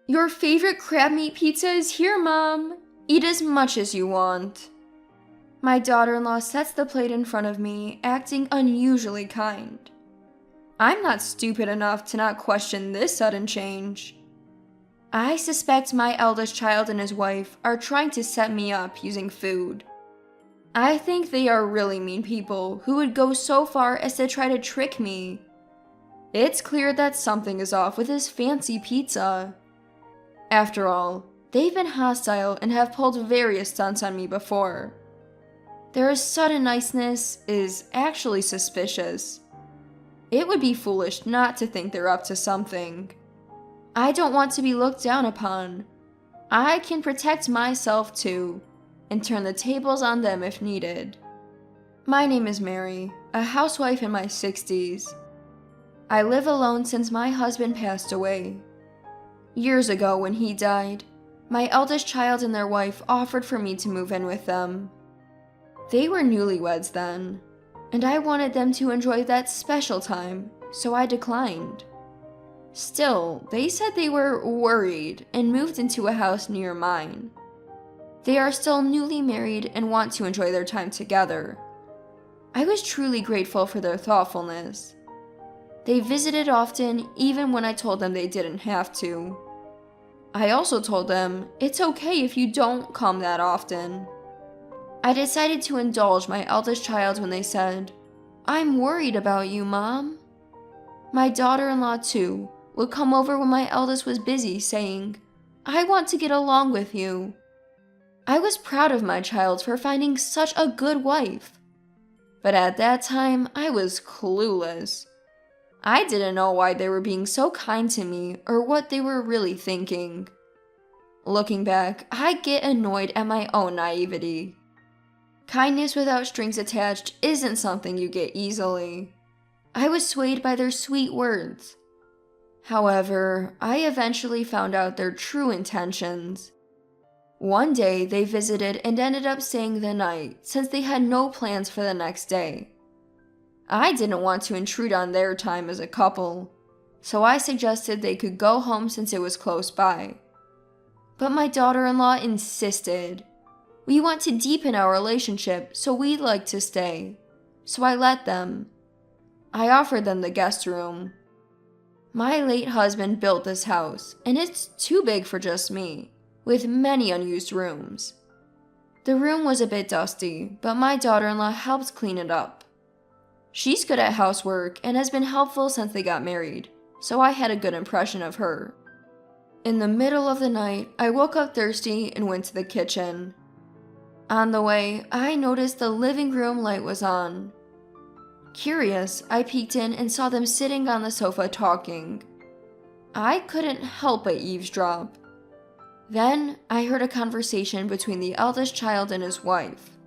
Your favorite crab meat pizza is here, Mom. Eat as much as you want. My daughter-in-law sets the plate in front of me, acting unusually kind. I'm not stupid enough to not question this sudden change. I suspect my eldest child and his wife are trying to set me up using food. I think they are really mean people who would go so far as to try to trick me. It's clear that something is off with this fancy pizza. After all, they've been hostile and have pulled various stunts on me before. Their sudden niceness is actually suspicious. It would be foolish not to think they're up to something. I don't want to be looked down upon. I can protect myself too, and turn the tables on them if needed. My name is Mary, a housewife in my 60s. I live alone since my husband passed away. Years ago when he died, my eldest child and their wife offered for me to move in with them. They were newlyweds then, and I wanted them to enjoy that special time, so I declined. Still, they said they were worried and moved into a house near mine. They are still newly married and want to enjoy their time together. I was truly grateful for their thoughtfulness. They visited often, even when I told them they didn't have to. I also told them it's okay if you don't come that often. I decided to indulge my eldest child when they said, "I'm worried about you, Mom." My daughter-in-law, too, would come over when my eldest was busy, saying, "I want to get along with you." I was proud of my child for finding such a good wife. But at that time, I was clueless. I didn't know why they were being so kind to me or what they were really thinking. Looking back, I get annoyed at my own naivety. Kindness without strings attached isn't something you get easily. I was swayed by their sweet words. However, I eventually found out their true intentions. One day, they visited and ended up staying the night since they had no plans for the next day. I didn't want to intrude on their time as a couple, so I suggested they could go home since it was close by. But my daughter-in-law insisted. We want to deepen our relationship, so we'd like to stay. So I let them. I offered them the guest room. My late husband built this house, and it's too big for just me, with many unused rooms. The room was a bit dusty, but my daughter-in-law helped clean it up. She's good at housework and has been helpful since they got married, so I had a good impression of her. In the middle of the night, I woke up thirsty and went to the kitchen. On the way, I noticed the living room light was on. Curious, I peeked in and saw them sitting on the sofa talking. I couldn't help but eavesdrop. Then, I heard a conversation between the eldest child and his wife.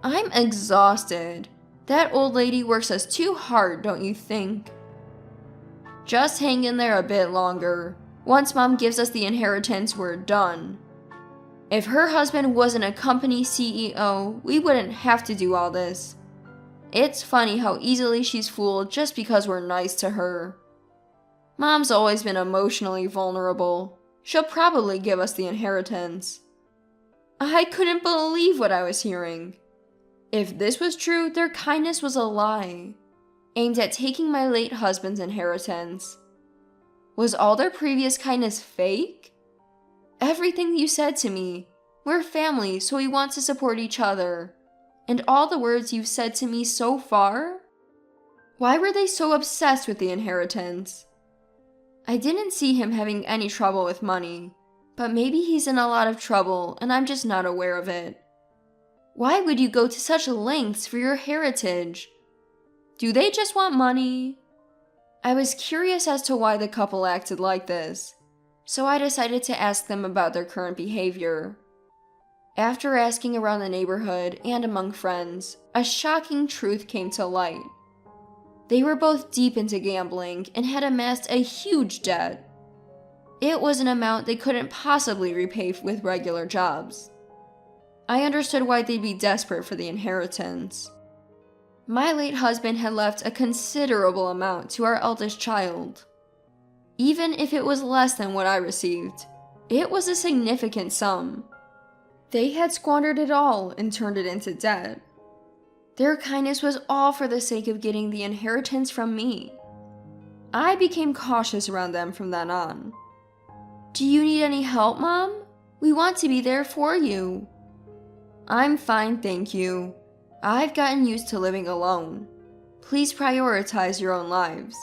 I'm exhausted. That old lady works us too hard, don't you think? Just hang in there a bit longer. Once Mom gives us the inheritance, we're done. If her husband wasn't a company CEO, we wouldn't have to do all this. It's funny how easily she's fooled just because we're nice to her. Mom's always been emotionally vulnerable. She'll probably give us the inheritance. I couldn't believe what I was hearing. If this was true, their kindness was a lie, aimed at taking my late husband's inheritance. Was all their previous kindness fake? Everything you said to me, we're family, so we want to support each other, and all the words you've said to me so far? Why were they so obsessed with the inheritance? I didn't see him having any trouble with money, but maybe he's in a lot of trouble and I'm just not aware of it. Why would you go to such lengths for your heritage? Do they just want money? I was curious as to why the couple acted like this, so I decided to ask them about their current behavior. After asking around the neighborhood and among friends, a shocking truth came to light. They were both deep into gambling and had amassed a huge debt. It was an amount they couldn't possibly repay with regular jobs. I understood why they'd be desperate for the inheritance. My late husband had left a considerable amount to our eldest child. Even if it was less than what I received, it was a significant sum. They had squandered it all and turned it into debt. Their kindness was all for the sake of getting the inheritance from me. I became cautious around them from then on. Do you need any help, Mom? We want to be there for you. I'm fine, thank you. I've gotten used to living alone. Please prioritize your own lives.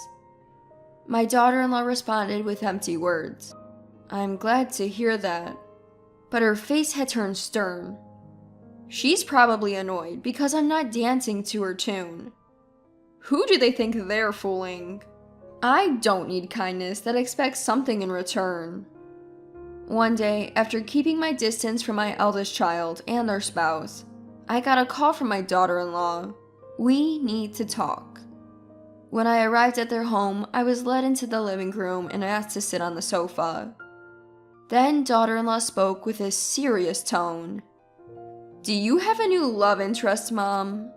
My daughter-in-law responded with empty words. I'm glad to hear that. But her face had turned stern. She's probably annoyed because I'm not dancing to her tune. Who do they think they're fooling? I don't need kindness that expects something in return. One day, after keeping my distance from my eldest child and their spouse, I got a call from my daughter-in-law. We need to talk. When I arrived at their home, I was led into the living room and asked to sit on the sofa. Then daughter-in-law spoke with a serious tone. Do you have a new love interest, Mom?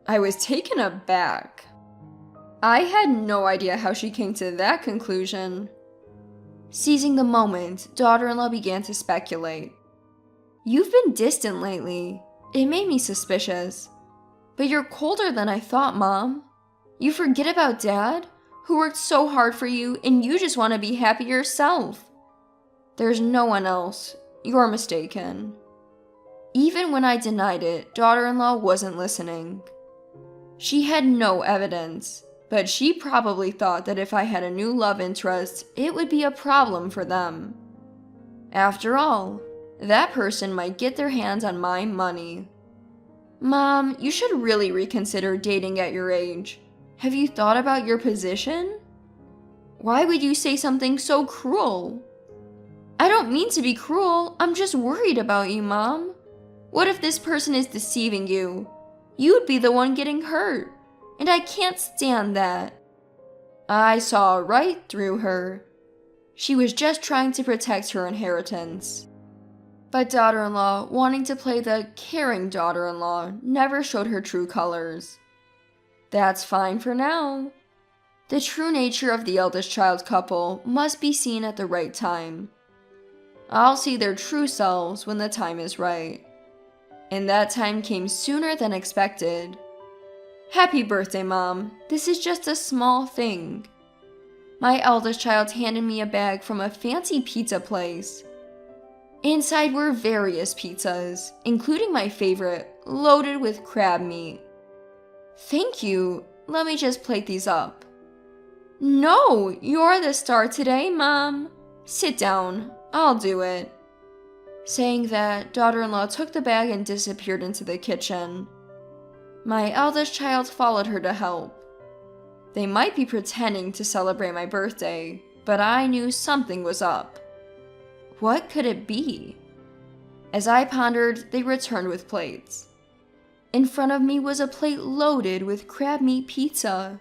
I was taken aback. I had no idea how she came to that conclusion. Seizing the moment, daughter-in-law began to speculate. You've been distant lately. It made me suspicious. But you're colder than I thought, Mom. You forget about Dad, who worked so hard for you, and you just want to be happy yourself. There's no one else. You're mistaken. Even when I denied it, daughter-in-law wasn't listening. She had no evidence, but she probably thought that if I had a new love interest, it would be a problem for them. After all, that person might get their hands on my money. Mom, you should really reconsider dating at your age. Have you thought about your position? Why would you say something so cruel? I don't mean to be cruel, I'm just worried about you, Mom. What if this person is deceiving you? You'd be the one getting hurt, and I can't stand that. I saw right through her. She was just trying to protect her inheritance. But daughter-in-law, wanting to play the caring daughter-in-law, never showed her true colors. That's fine for now. The true nature of the eldest child couple must be seen at the right time. I'll see their true selves when the time is right. And that time came sooner than expected. Happy birthday, Mom. This is just a small thing. My eldest child handed me a bag from a fancy pizza place. Inside were various pizzas, including my favorite, loaded with crab meat. Thank you. Let me just plate these up. No, you're the star today, Mom. Sit down. I'll do it. Saying that, daughter-in-law took the bag and disappeared into the kitchen. My eldest child followed her to help. They might be pretending to celebrate my birthday, but I knew something was up. What could it be? As I pondered, they returned with plates. In front of me was a plate loaded with crab meat pizza.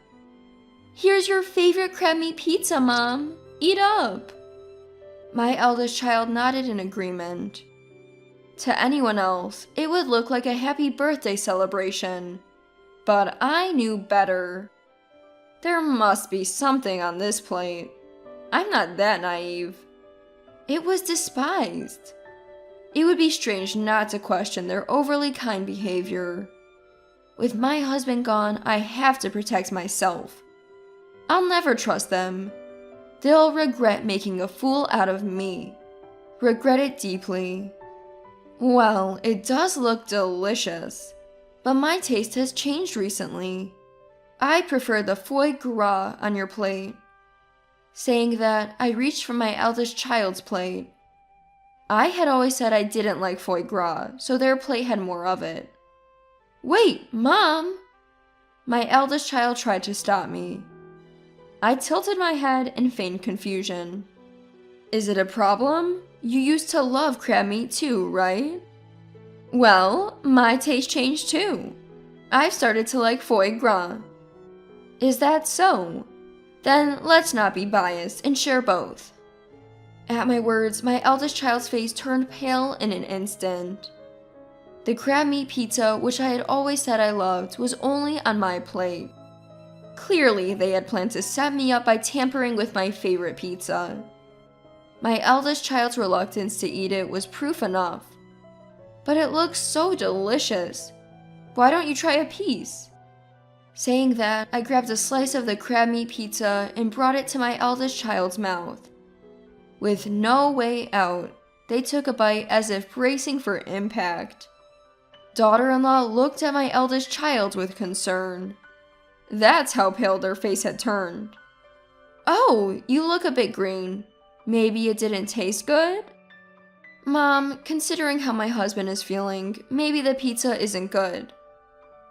Here's your favorite crab meat pizza, Mom. Eat up. My eldest child nodded in agreement. To anyone else, it would look like a happy birthday celebration. But I knew better. There must be something on this plate. I'm not that naive. It was despised. It would be strange not to question their overly kind behavior. With my husband gone, I have to protect myself. I'll never trust them. They'll regret making a fool out of me. Regret it deeply. Well, it does look delicious, but my taste has changed recently. I prefer the foie gras on your plate. Saying that, I reached for my eldest child's plate. I had always said I didn't like foie gras, so their plate had more of it. Wait, Mom! My eldest child tried to stop me. I tilted my head and feigned confusion. Is it a problem? You used to love crab meat too, right? Well, my taste changed too. I've started to like foie gras. Is that so? Then let's not be biased and share both. At my words, my eldest child's face turned pale in an instant. The crab meat pizza, which I had always said I loved, was only on my plate. Clearly, they had planned to set me up by tampering with my favorite pizza. My eldest child's reluctance to eat it was proof enough. But it looks so delicious. Why don't you try a piece? Saying that, I grabbed a slice of the crab meat pizza and brought it to my eldest child's mouth. With no way out, they took a bite as if bracing for impact. Daughter-in-law looked at my eldest child with concern. That's how pale their face had turned. "Oh, you look a bit green. Maybe it didn't taste good?" "Mom, considering how my husband is feeling, maybe the pizza isn't good."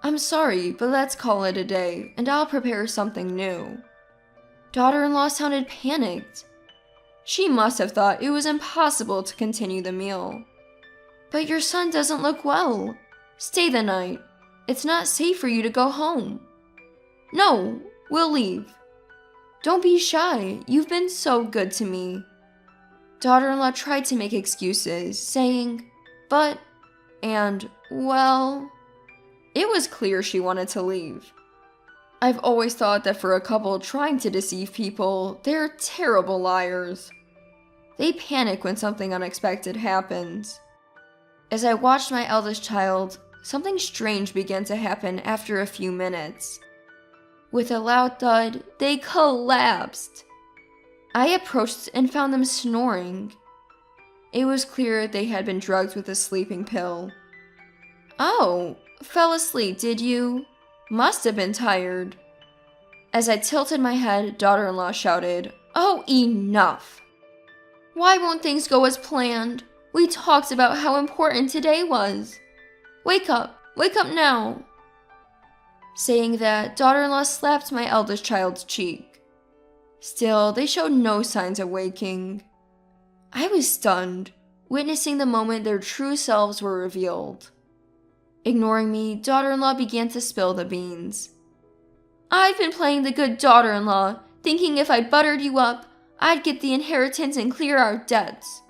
"I'm sorry, but let's call it a day, and I'll prepare something new." Daughter-in-law sounded panicked. She must have thought it was impossible to continue the meal. "But your son doesn't look well. Stay the night. It's not safe for you to go home." "No, we'll leave." "Don't be shy. You've been so good to me." Daughter-in-law tried to make excuses, saying, "But," and, "well." It was clear she wanted to leave. I've always thought that for a couple trying to deceive people, they're terrible liars. They panic when something unexpected happens. As I watched my eldest child, something strange began to happen after a few minutes. With a loud thud, they collapsed. I approached and found them snoring. It was clear they had been drugged with a sleeping pill. "Oh, fell asleep, did you? Must have been tired." As I tilted my head, daughter-in-law shouted, "Oh, enough! Why won't things go as planned? We talked about how important today was. Wake up now." Saying that, daughter-in-law slapped my eldest child's cheek. Still, they showed no signs of waking. I was stunned, witnessing the moment their true selves were revealed. Ignoring me, daughter-in-law began to spill the beans. "I've been playing the good daughter-in-law, thinking if I buttered you up, I'd get the inheritance and clear our debts.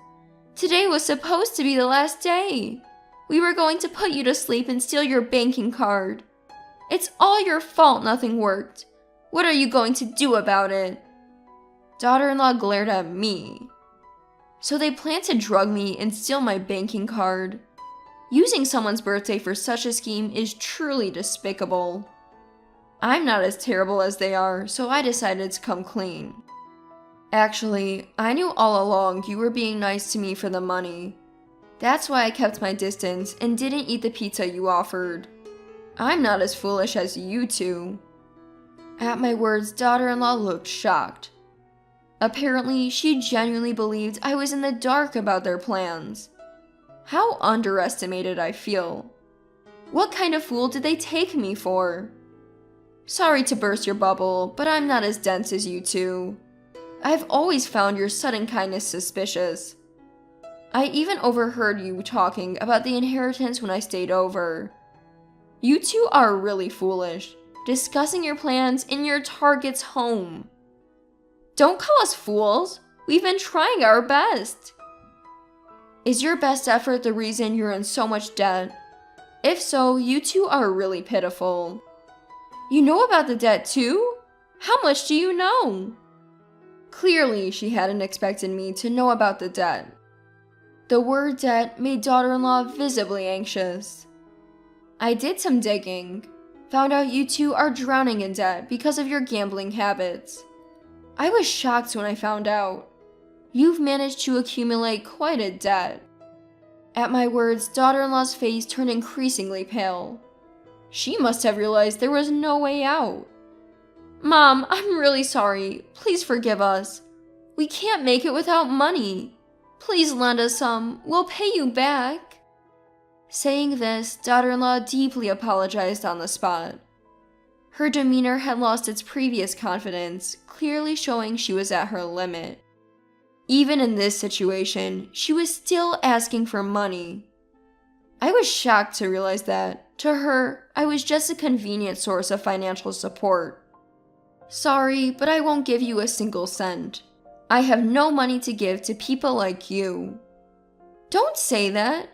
Today was supposed to be the last day. We were going to put you to sleep and steal your banking card. It's all your fault nothing worked. What are you going to do about it?" Daughter-in-law glared at me. "So they plan to drug me and steal my banking card. Using someone's birthday for such a scheme is truly despicable. I'm not as terrible as they are, so I decided to come clean. Actually, I knew all along you were being nice to me for the money. That's why I kept my distance and didn't eat the pizza you offered. I'm not as foolish as you two." At my words, daughter-in-law looked shocked. Apparently, she genuinely believed I was in the dark about their plans. How underestimated I feel. What kind of fool did they take me for? Sorry to burst your bubble, but I'm not as dense as you two. I've always found your sudden kindness suspicious. I even overheard you talking about the inheritance when I stayed over. You two are really foolish, discussing your plans in your target's home. Don't call us fools. We've been trying our best. Is your best effort the reason you're in so much debt? If so, you two are really pitiful. You know about the debt too? How much do you know? Clearly, she hadn't expected me to know about the debt. The word debt made daughter-in-law visibly anxious. I did some digging, found out you two are drowning in debt because of your gambling habits. I was shocked when I found out. You've managed to accumulate quite a debt. At my words, daughter-in-law's face turned increasingly pale. She must have realized there was no way out. Mom, I'm really sorry. Please forgive us. We can't make it without money. Please lend us some. We'll pay you back. Saying this, daughter-in-law deeply apologized on the spot. Her demeanor had lost its previous confidence, clearly showing she was at her limit. Even in this situation, she was still asking for money. I was shocked to realize that, to her, I was just a convenient source of financial support. Sorry, but I won't give you a single cent. I have no money to give to people like you. Don't say that.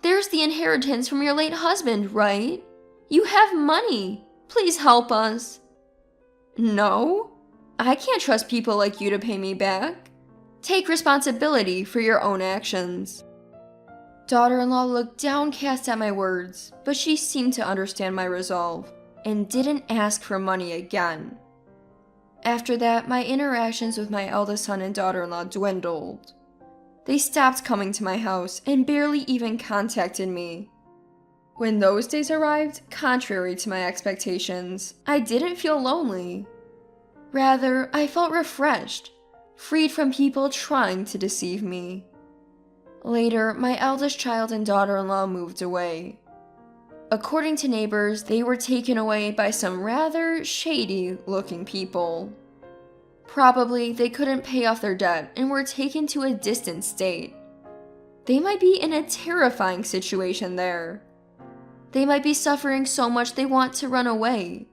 There's the inheritance from your late husband, right? You have money. Please help us. No, I can't trust people like you to pay me back. Take responsibility for your own actions. Daughter-in-law looked downcast at my words, but she seemed to understand my resolve and didn't ask for money again. After that, my interactions with my eldest son and daughter-in-law dwindled. They stopped coming to my house and barely even contacted me. When those days arrived, contrary to my expectations, I didn't feel lonely. Rather, I felt refreshed, freed from people trying to deceive me. Later, my eldest child and daughter-in-law moved away. According to neighbors, they were taken away by some rather shady-looking people. Probably they couldn't pay off their debt and were taken to a distant state. They might be in a terrifying situation there. They might be suffering so much they want to run away.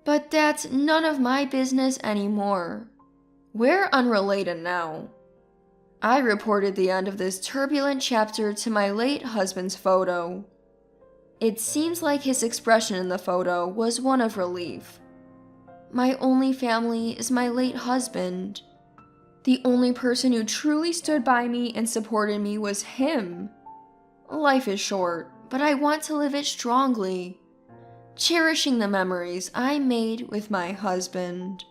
But that's none of my business anymore. We're unrelated now. I reported the end of this turbulent chapter to my late husband's photo. It seems like his expression in the photo was one of relief. My only family is my late husband. The only person who truly stood by me and supported me was him. Life is short, but I want to live it strongly, cherishing the memories I made with my husband.